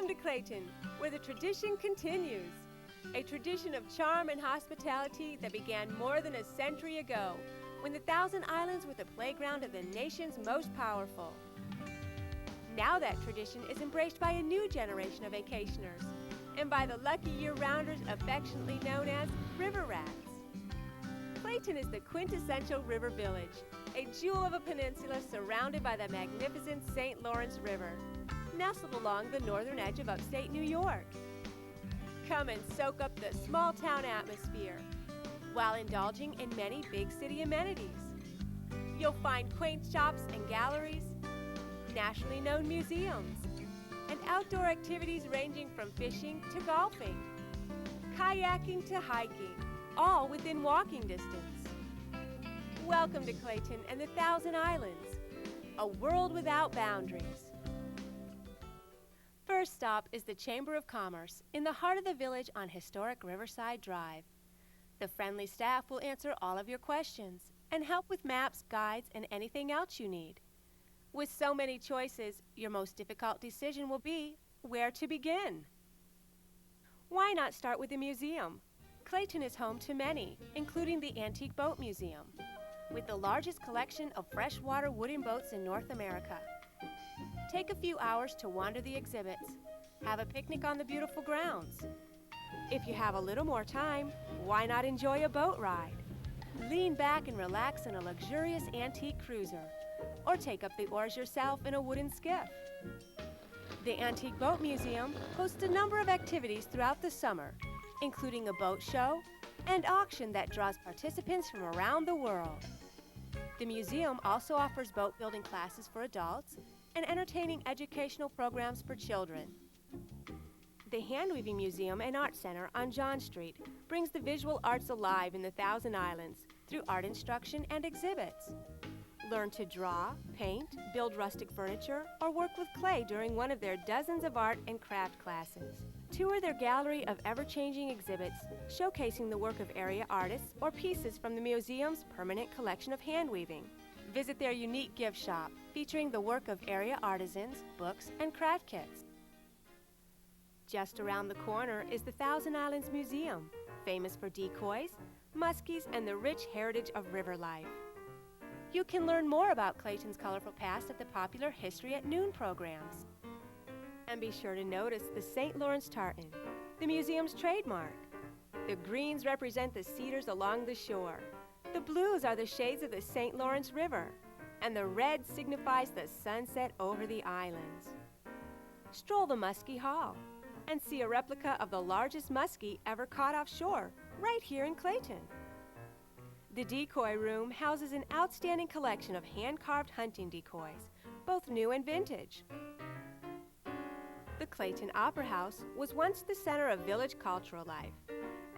Welcome to Clayton, where the tradition continues. A tradition of charm and hospitality that began more than a century ago, when the Thousand Islands were the playground of the nation's most powerful. Now that tradition is embraced by a new generation of vacationers, and by the lucky year-rounders affectionately known as river rats. Clayton is the quintessential river village, a jewel of a peninsula surrounded by the magnificent St. Lawrence River, nestled along the northern edge of upstate New York. Come and soak up the small-town atmosphere while indulging in many big city amenities. You'll find quaint shops and galleries, nationally known museums, and outdoor activities ranging from fishing to golfing, kayaking to hiking, all within walking distance. Welcome to Clayton and the Thousand Islands, a world without boundaries. First stop is the Chamber of Commerce in the heart of the village on historic Riverside Drive. The friendly staff will answer all of your questions and help with maps, guides, and anything else you need. With so many choices, your most difficult decision will be where to begin. Why not start with the museum? Clayton is home to many, including the Antique Boat Museum, with the largest collection of freshwater wooden boats in North America. Take a few hours to wander the exhibits. Have a picnic on the beautiful grounds. If you have a little more time, why not enjoy a boat ride? Lean back and relax in a luxurious antique cruiser, or take up the oars yourself in a wooden skiff. The Antique Boat Museum hosts a number of activities throughout the summer, including a boat show and auction that draws participants from around the world. The museum also offers boat building classes for adults and entertaining educational programs for children. The Handweaving Museum and Art Center on John Street brings the visual arts alive in the Thousand Islands through art instruction and exhibits. Learn to draw, paint, build rustic furniture, or work with clay during one of their dozens of art and craft classes. Tour their gallery of ever-changing exhibits showcasing the work of area artists or pieces from the museum's permanent collection of handweaving. Visit their unique gift shop featuring the work of area artisans, books, and craft kits. Just around the corner is the Thousand Islands Museum, famous for decoys, muskies, and the rich heritage of river life. You can learn more about Clayton's colorful past at the popular History at Noon programs. And be sure to notice the St. Lawrence tartan, the museum's trademark. The greens represent the cedars along the shore. The blues are the shades of the St. Lawrence River, and the red signifies the sunset over the islands. Stroll the Muskie Hall and see a replica of the largest muskie ever caught offshore, right here in Clayton. The Decoy Room houses an outstanding collection of hand-carved hunting decoys, both new and vintage. The Clayton Opera House was once the center of village cultural life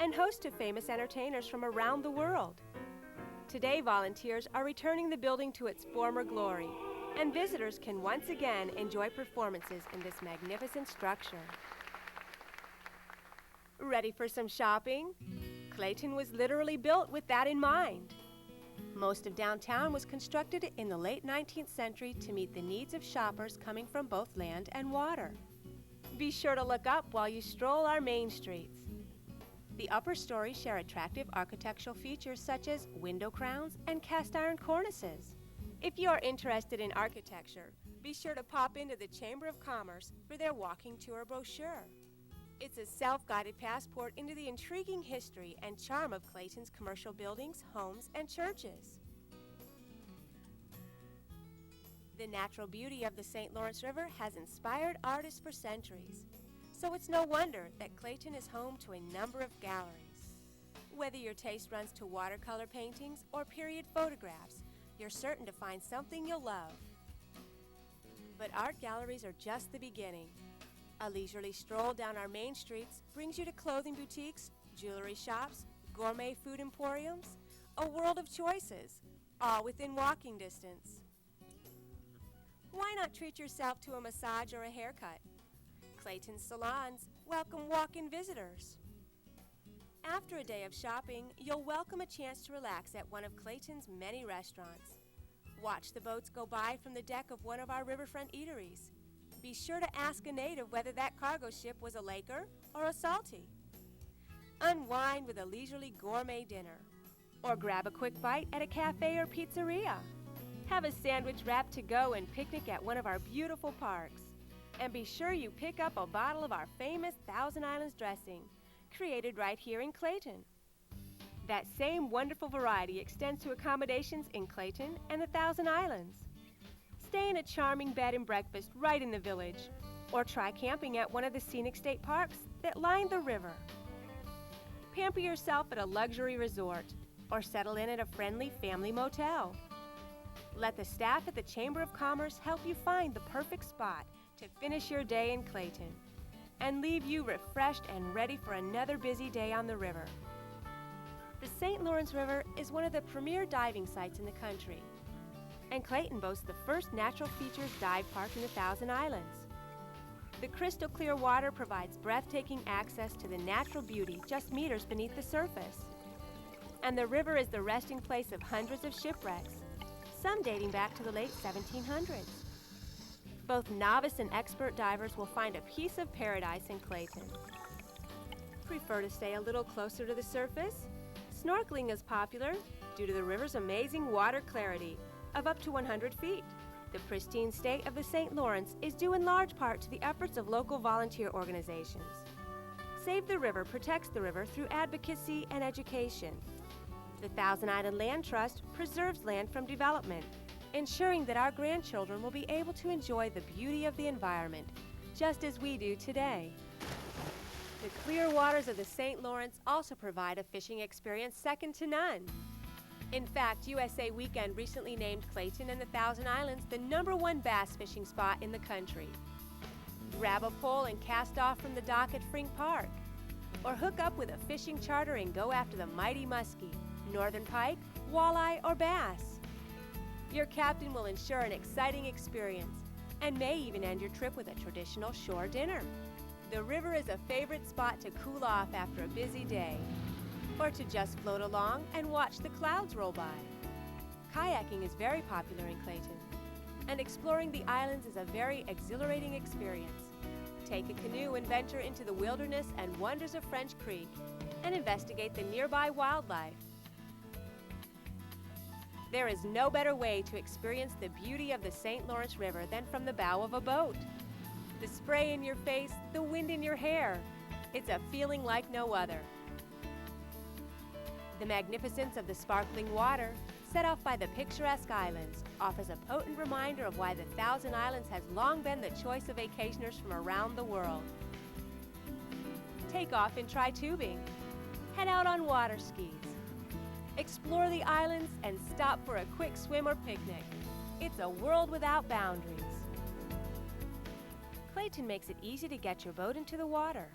and host to famous entertainers from around the world. Today, volunteers are returning the building to its former glory, and visitors can once again enjoy performances in this magnificent structure. Ready for some shopping? Clayton was literally built with that in mind. Most of downtown was constructed in the late 19th century to meet the needs of shoppers coming from both land and water. Be sure to look up while you stroll our main streets. The upper stories share attractive architectural features such as window crowns and cast iron cornices. If you are interested in architecture, be sure to pop into the Chamber of Commerce for their walking tour brochure. It's a self-guided passport into the intriguing history and charm of Clayton's commercial buildings, homes, and churches. The natural beauty of the St. Lawrence River has inspired artists for centuries, so it's no wonder that Clayton is home to a number of galleries. Whether your taste runs to watercolor paintings or period photographs, you're certain to find something you'll love. But art galleries are just the beginning. A leisurely stroll down our main streets brings you to clothing boutiques, jewelry shops, gourmet food emporiums, a world of choices, all within walking distance. Why not treat yourself to a massage or a haircut? Clayton's salons welcome walk-in visitors. After a day of shopping, you'll welcome a chance to relax at one of Clayton's many restaurants. Watch the boats go by from the deck of one of our riverfront eateries. Be sure to ask a native whether that cargo ship was a Laker or a Salty. Unwind with a leisurely gourmet dinner, or grab a quick bite at a cafe or pizzeria. Have a sandwich wrapped to go and picnic at one of our beautiful parks. And be sure you pick up a bottle of our famous Thousand Islands dressing, created right here in Clayton. That same wonderful variety extends to accommodations in Clayton and the Thousand Islands. Stay in a charming bed and breakfast right in the village, or try camping at one of the scenic state parks that line the river. Pamper yourself at a luxury resort, or settle in at a friendly family motel. Let the staff at the Chamber of Commerce help you find the perfect spot to finish your day in Clayton and leave you refreshed and ready for another busy day on the river. The St. Lawrence River is one of the premier diving sites in the country, and Clayton boasts the first natural features dive park in the Thousand Islands. The crystal clear water provides breathtaking access to the natural beauty just meters beneath the surface. And the river is the resting place of hundreds of shipwrecks, some dating back to the late 1700s. Both novice and expert divers will find a piece of paradise in Clayton. Prefer to stay a little closer to the surface? Snorkeling is popular due to the river's amazing water clarity of up to 100 feet. The pristine state of the St. Lawrence is due in large part to the efforts of local volunteer organizations. Save the River protects the river through advocacy and education. The Thousand Island Land Trust preserves land from development, ensuring that our grandchildren will be able to enjoy the beauty of the environment, just as we do today. The clear waters of the St. Lawrence also provide a fishing experience second to none. In fact, USA Weekend recently named Clayton and the Thousand Islands the #1 bass fishing spot in the country. Grab a pole and cast off from the dock at Frink Park, or hook up with a fishing charter and go after the mighty muskie, northern pike, walleye, or bass. Your captain will ensure an exciting experience and may even end your trip with a traditional shore dinner. The river is a favorite spot to cool off after a busy day, or to just float along and watch the clouds roll by. Kayaking is very popular in Clayton, and exploring the islands is a very exhilarating experience. Take a canoe and venture into the wilderness and wonders of French Creek, and investigate the nearby wildlife. There is no better way to experience the beauty of the St. Lawrence River than from the bow of a boat. The spray in your face, the wind in your hair. It's a feeling like no other. The magnificence of the sparkling water, set off by the picturesque islands, offers a potent reminder of why the Thousand Islands has long been the choice of vacationers from around the world. Take off and try tubing. Head out on water skis. Explore the islands and stop for a quick swim or picnic. It's a world without boundaries. Clayton makes it easy to get your boat into the water.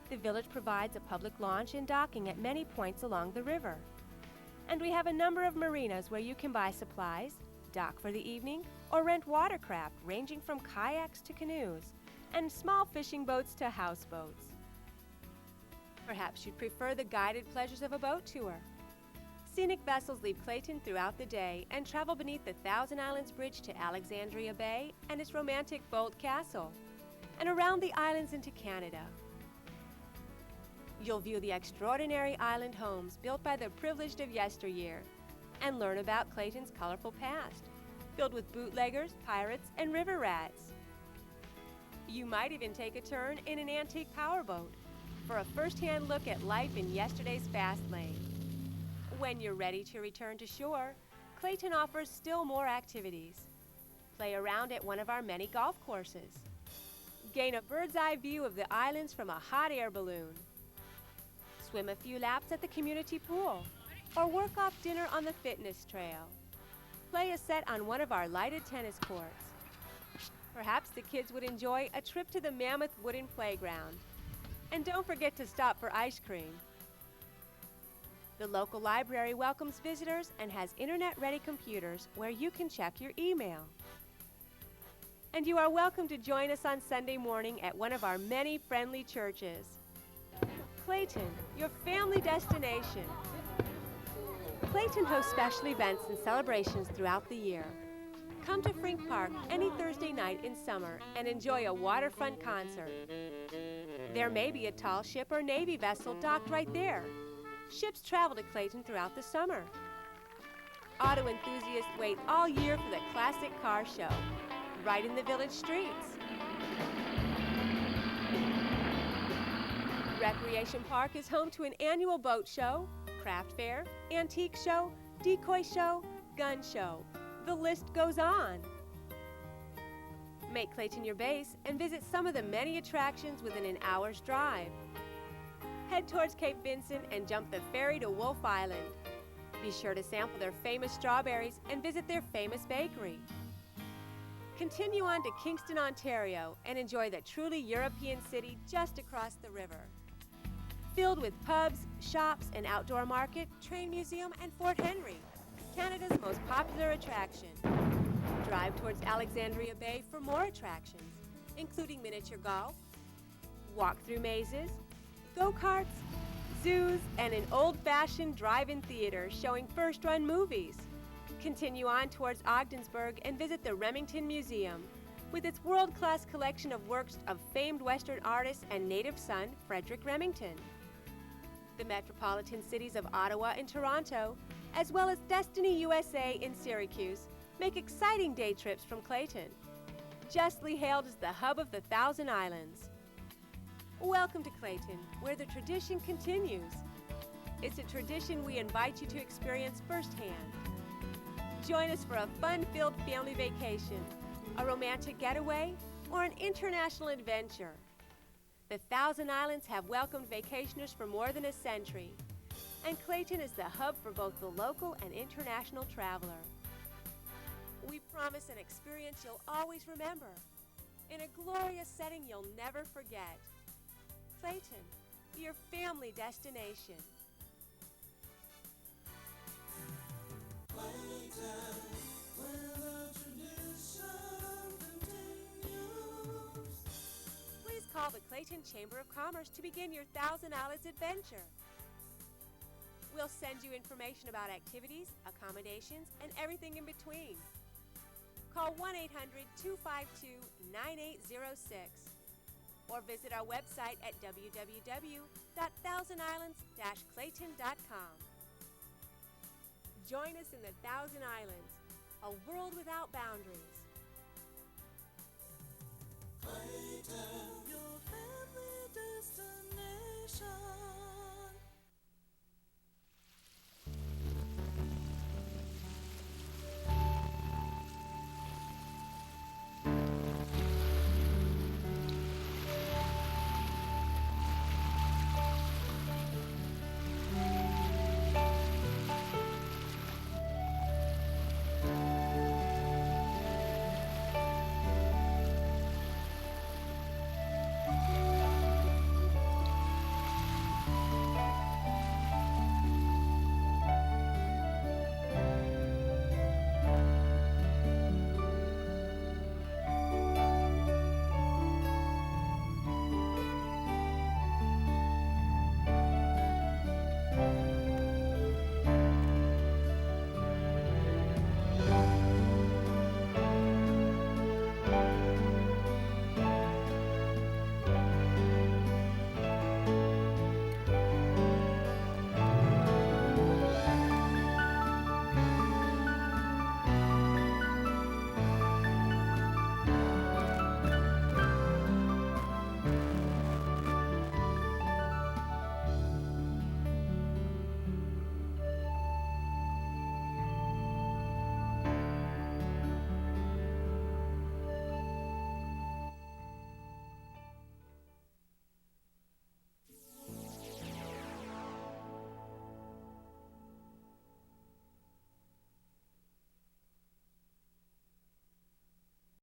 The village provides a public launch and docking at many points along the river. And we have a number of marinas where you can buy supplies, dock for the evening, or rent watercraft ranging from kayaks to canoes, and small fishing boats to houseboats. Perhaps you'd prefer the guided pleasures of a boat tour. Scenic vessels leave Clayton throughout the day and travel beneath the Thousand Islands Bridge to Alexandria Bay and its romantic Bolt Castle, and around the islands into Canada. You'll view the extraordinary island homes built by the privileged of yesteryear and learn about Clayton's colorful past, filled with bootleggers, pirates, and river rats. You might even take a turn in an antique powerboat for a first-hand look at life in yesterday's fast lane. When you're ready to return to shore, Clayton offers still more activities. Play around at one of our many golf courses. Gain a bird's-eye view of the islands from a hot air balloon. Swim a few laps at the community pool, or work off dinner on the fitness trail. Play a set on one of our lighted tennis courts. Perhaps the kids would enjoy a trip to the mammoth wooden playground. And don't forget to stop for ice cream. The local library welcomes visitors and has internet-ready computers where you can check your email. And you are welcome to join us on Sunday morning at one of our many friendly churches. Clayton, your family destination. Clayton hosts special events and celebrations throughout the year. Come to Frink Park any Thursday night in summer and enjoy a waterfront concert. There may be a tall ship or Navy vessel docked right there. Ships travel to Clayton throughout the summer. Auto enthusiasts wait all year for the classic car show, right in the village streets. Recreation Park is home to an annual boat show, craft fair, antique show, decoy show, gun show. The list goes on. Make Clayton your base and visit some of the many attractions within an hour's drive. Head towards Cape Vincent and jump the ferry to Wolf Island. Be sure to sample their famous strawberries and visit their famous bakery. Continue on to Kingston, Ontario and enjoy the truly European city just across the river. Filled with pubs, shops, an outdoor market, train museum, and Fort Henry, Canada's most popular attraction. Drive towards Alexandria Bay for more attractions, including miniature golf, walk-through mazes, go-karts, zoos, and an old-fashioned drive-in theater showing first-run movies. Continue on towards Ogdensburg and visit the Remington Museum with its world-class collection of works of famed Western artist and native son, Frederick Remington. The metropolitan cities of Ottawa and Toronto, as well as Destiny USA in Syracuse, make exciting day trips from Clayton. Justly hailed as the hub of the Thousand Islands. Welcome to Clayton, where the tradition continues. It's a tradition we invite you to experience firsthand. Join us for a fun-filled family vacation, a romantic getaway, or an international adventure. The Thousand Islands have welcomed vacationers for more than a century, and Clayton is the hub for both the local and international traveler. We promise an experience you'll always remember, in a glorious setting you'll never forget. Clayton, your family destination. Clayton, where the tradition continues. Please call the Clayton Chamber of Commerce to begin your Thousand Islands adventure. We'll send you information about activities, accommodations, and everything in between. Call 1-800-252-9806 or visit our website at www.thousandislands-clayton.com. Join us in the Thousand Islands, a world without boundaries. Clayton, your family destination.